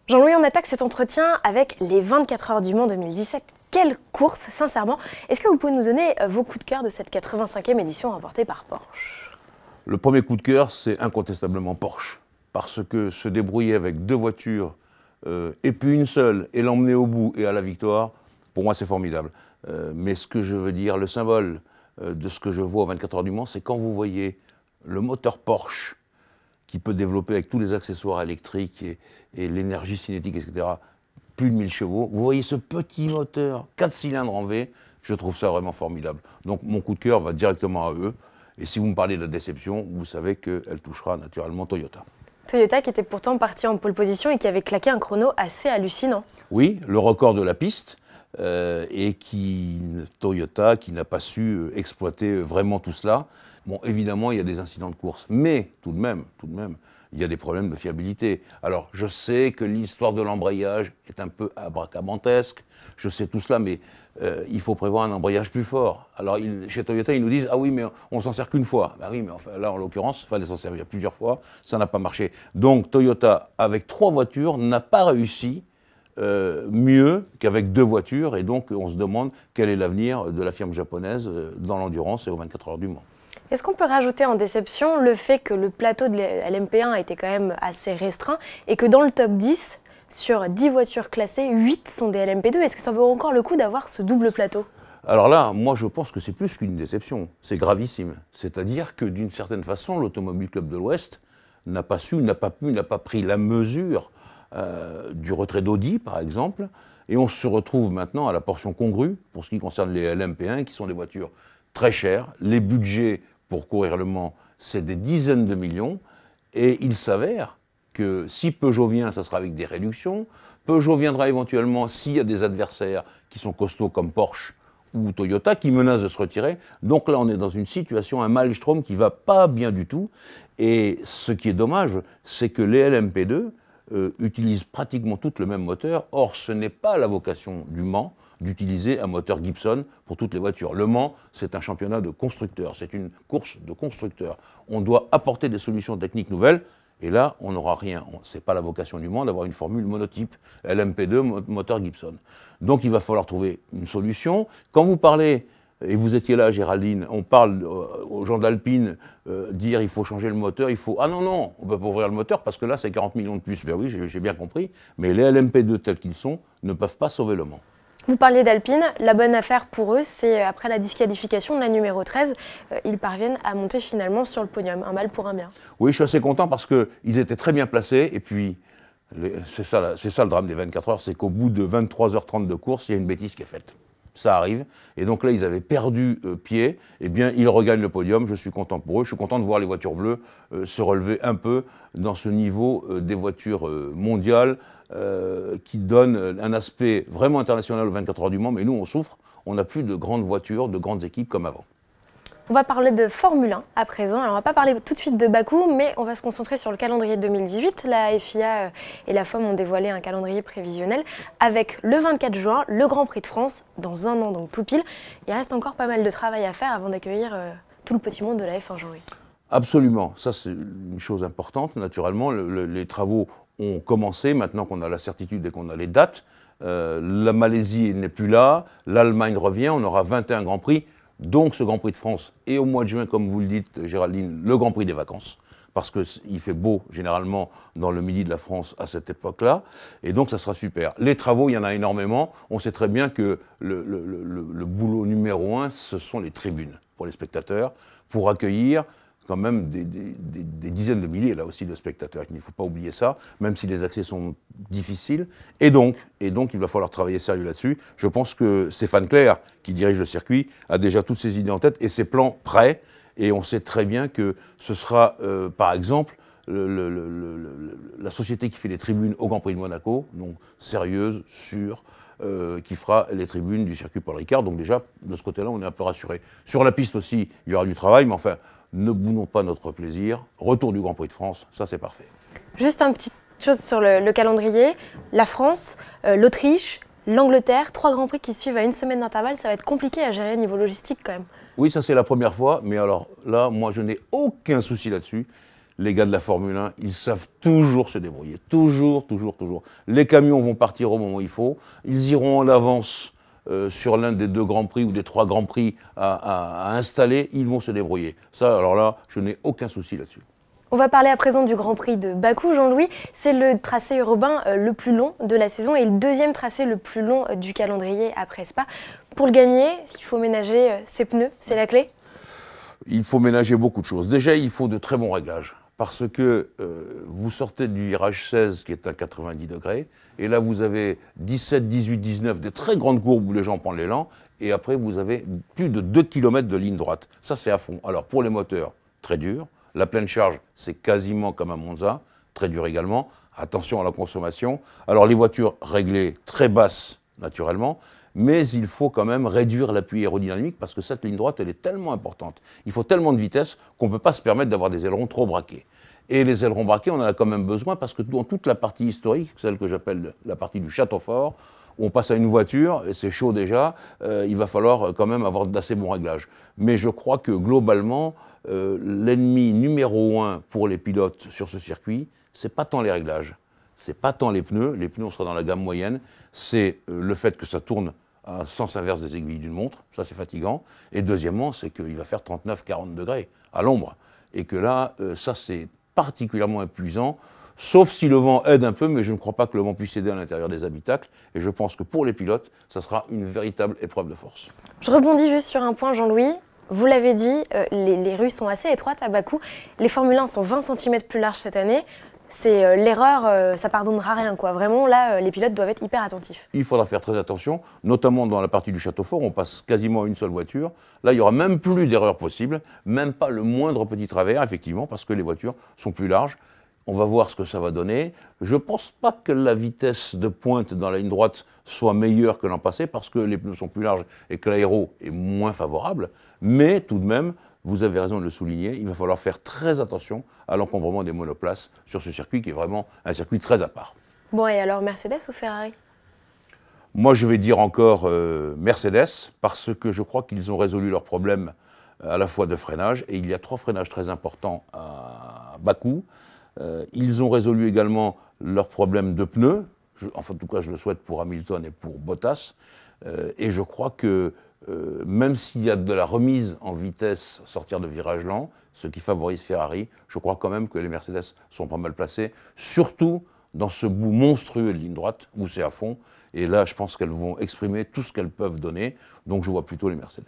Jean-Louis, on attaque cet entretien avec les 24 heures du Mans 2017. Quelle course, sincèrement. Est-ce que vous pouvez nous donner vos coups de cœur de cette 85e édition remportée par Porsche? Le premier coup de cœur, c'est incontestablement Porsche. Parce que se débrouiller avec deux voitures, et puis une seule, et l'emmener au bout et à la victoire, pour moi c'est formidable. Mais ce que je veux dire, le symbole de ce que je vois aux 24 heures du Mans, c'est quand vous voyez le moteur Porsche qui peut développer avec tous les accessoires électriques et l'énergie cinétique, etc., plus de 1000 chevaux. Vous voyez ce petit moteur, 4 cylindres en V, je trouve ça vraiment formidable. Donc mon coup de cœur va directement à eux. Et si vous me parlez de la déception, vous savez qu'elle touchera naturellement Toyota. Toyota qui était pourtant parti en pole position et qui avait claqué un chrono assez hallucinant. Oui, le record de la piste, Toyota qui n'a pas su exploiter vraiment tout cela. Bon, évidemment, il y a des incidents de course, mais tout de même, il y a des problèmes de fiabilité. Alors, je sais que l'histoire de l'embrayage est un peu abracadabrantesque, je sais tout cela, mais il faut prévoir un embrayage plus fort. Alors, chez Toyota, ils nous disent « Ah oui, mais on s'en sert qu'une fois ». Ben oui, mais enfin, là, en l'occurrence, il fallait s'en servir plusieurs fois, ça n'a pas marché. Donc, Toyota, avec 3 voitures, n'a pas réussi mieux qu'avec 2 voitures, et donc on se demande quel est l'avenir de la firme japonaise dans l'endurance et aux 24 heures du Mans. Est-ce qu'on peut rajouter en déception le fait que le plateau de l'MP1 était quand même assez restreint et que dans le top 10, sur 10 voitures classées, 8 sont des LMP2? Est-ce que ça vaut encore le coup d'avoir ce double plateau? Alors là, moi je pense que c'est plus qu'une déception, c'est gravissime. C'est-à-dire que d'une certaine façon, l'Automobile Club de l'Ouest n'a pas su, n'a pas pu, n'a pas pris la mesure du retrait d'Audi, par exemple, et on se retrouve maintenant à la portion congrue pour ce qui concerne les LMP1, qui sont des voitures très chères. Les budgets pour courir le Mans, c'est des dizaines de millions, et il s'avère que si Peugeot vient, ça sera avec des réductions. Peugeot viendra éventuellement s'il y a des adversaires qui sont costauds comme Porsche ou Toyota qui menacent de se retirer. Donc là, on est dans une situation, un maelstrom qui ne va pas bien du tout. Et ce qui est dommage, c'est que les LMP2 utilisent pratiquement toutes le même moteur. Or, ce n'est pas la vocation du Mans d'utiliser un moteur Gibson pour toutes les voitures. Le Mans, c'est un championnat de constructeurs, c'est une course de constructeurs. On doit apporter des solutions techniques nouvelles, et là, on n'aura rien. Ce n'est pas la vocation du Mans d'avoir une formule monotype, LMP2, moteur Gibson. Donc il va falloir trouver une solution. Quand vous parlez, et vous étiez là, Géraldine, on parle aux gens d'Alpine, dire il faut changer le moteur, il faut... Ah non, non, on ne peut pas ouvrir le moteur parce que là, c'est 40 millions de plus. Ben oui, j'ai bien compris, mais les LMP2 tels qu'ils sont ne peuvent pas sauver le Mans. Vous parliez d'Alpine, la bonne affaire pour eux, c'est après la disqualification de la numéro 13, ils parviennent à monter finalement sur le podium, un mal pour un bien. Oui, je suis assez content parce qu'ils étaient très bien placés, et puis c'est ça le drame des 24 heures, c'est qu'au bout de 23h30 de course, il y a une bêtise qui est faite. Ça arrive, et donc là ils avaient perdu pied, et bien ils regagnent le podium, je suis content pour eux, je suis content de voir les voitures bleues se relever un peu dans ce niveau des voitures mondiales, qui donne un aspect vraiment international aux 24 heures du Mans, mais nous on souffre, on n'a plus de grandes voitures, de grandes équipes comme avant. On va parler de Formule 1 à présent. Alors on va pas parler tout de suite de Bakou, mais on va se concentrer sur le calendrier 2018. La FIA et la FOM ont dévoilé un calendrier prévisionnel avec le 24 juin, le Grand Prix de France, dans un an, donc tout pile. Il reste encore pas mal de travail à faire avant d'accueillir tout le petit monde de la F1, Jean-Louis. Absolument, ça c'est une chose importante, naturellement. Les travaux ont commencé, maintenant qu'on a la certitude et qu'on a les dates. La Malaisie n'est plus là, l'Allemagne revient, on aura 21 Grands Prix. Donc ce Grand Prix de France, et au mois de juin, comme vous le dites, Géraldine, le Grand Prix des vacances, parce qu'il fait beau, généralement, dans le midi de la France à cette époque-là, et donc ça sera super. Les travaux, il y en a énormément. On sait très bien que le boulot numéro 1, ce sont les tribunes, pour les spectateurs, pour accueillir quand même des dizaines de milliers, là aussi, de spectateurs. Il ne faut pas oublier ça, même si les accès sont difficiles. Et donc, il va falloir travailler sérieux là-dessus. Je pense que Stéphane Clerc, qui dirige le circuit, a déjà toutes ses idées en tête et ses plans prêts. Et on sait très bien que ce sera, par exemple, la société qui fait les tribunes au Grand Prix de Monaco, donc sérieuse, sûre, qui fera les tribunes du circuit Paul Ricard. Donc déjà, de ce côté-là, on est un peu rassuré. Sur la piste aussi, il y aura du travail, mais enfin, ne boudons pas notre plaisir. Retour du Grand Prix de France, ça c'est parfait. Juste une petite chose sur le calendrier. La France, l'Autriche, l'Angleterre, 3 Grands Prix qui suivent à une semaine d'intervalle, ça va être compliqué à gérer au niveau logistique quand même. Oui, ça c'est la première fois, mais alors là, moi je n'ai aucun souci là-dessus. les gars de la Formule 1, ils savent toujours se débrouiller. Toujours, toujours, toujours. Les camions vont partir au moment où il faut. Ils iront en avance sur l'un des 2 Grands Prix ou des 3 Grands Prix à installer. Ils vont se débrouiller. Ça, alors là, je n'ai aucun souci là-dessus. On va parler à présent du Grand Prix de Bakou, Jean-Louis. C'est le tracé urbain le plus long de la saison et le 2e tracé le plus long du calendrier après Spa. Pour le gagner, il faut ménager ses pneus, c'est la clé? Il faut ménager beaucoup de choses. Déjà, il faut de très bons réglages. Parce que vous sortez du virage 16 qui est à 90 degrés, et là vous avez 17, 18, 19, des très grandes courbes où les gens prennent l'élan, et après vous avez plus de 2 km de ligne droite. Ça c'est à fond. Alors pour les moteurs, très dur. La pleine charge, c'est quasiment comme à Monza, très dur également. Attention à la consommation. Alors les voitures réglées très basses, naturellement, mais il faut quand même réduire l'appui aérodynamique parce que cette ligne droite, elle est tellement importante. Il faut tellement de vitesse qu'on ne peut pas se permettre d'avoir des ailerons trop braqués. Et les ailerons braqués, on en a quand même besoin parce que dans toute la partie historique, celle que j'appelle la partie du château fort, où on passe à une voiture, et c'est chaud déjà, il va falloir quand même avoir d'assez bons réglages. Mais je crois que globalement, l'ennemi numéro 1 pour les pilotes sur ce circuit, c'est pas tant les réglages, c'est pas tant les pneus on sera dans la gamme moyenne, c'est le fait que ça tourne à sens inverse des aiguilles d'une montre, ça c'est fatigant, et deuxièmement, c'est qu'il va faire 39-40 degrés à l'ombre, et que là, ça c'est particulièrement épuisant, sauf si le vent aide un peu, mais je ne crois pas que le vent puisse aider à l'intérieur des habitacles, et je pense que pour les pilotes, ça sera une véritable épreuve de force. Je rebondis juste sur un point, Jean-Louis. Vous l'avez dit, les rues sont assez étroites à Bakou. Les Formule 1 sont 20 cm plus larges cette année. C'est l'erreur, ça pardonnera rien, quoi. Vraiment, là, les pilotes doivent être hyper attentifs. Il faudra faire très attention, notamment dans la partie du château fort, on passe quasiment à une seule voiture. Là, il n'y aura même plus d'erreur possible, même pas le moindre petit travers, effectivement, parce que les voitures sont plus larges. On va voir ce que ça va donner. Je ne pense pas que la vitesse de pointe dans la ligne droite soit meilleure que l'an passé, parce que les pneus sont plus larges et que l'aéro est moins favorable. Mais tout de même, vous avez raison de le souligner, il va falloir faire très attention à l'encombrement des monoplaces sur ce circuit qui est vraiment un circuit très à part. Bon, et alors Mercedes ou Ferrari? Moi, je vais dire encore Mercedes, parce que je crois qu'ils ont résolu leurs problèmes à la fois de freinage, et il y a 3 freinages très importants à Bakou. Ils ont résolu également leurs problèmes de pneus, enfin en tout cas je le souhaite pour Hamilton et pour Bottas, et je crois que même s'il y a de la remise en vitesse sortir de virage lent, ce qui favorise Ferrari, je crois quand même que les Mercedes sont pas mal placés, surtout dans ce bout monstrueux de ligne droite où c'est à fond, et là je pense qu'elles vont exprimer tout ce qu'elles peuvent donner, donc je vois plutôt les Mercedes.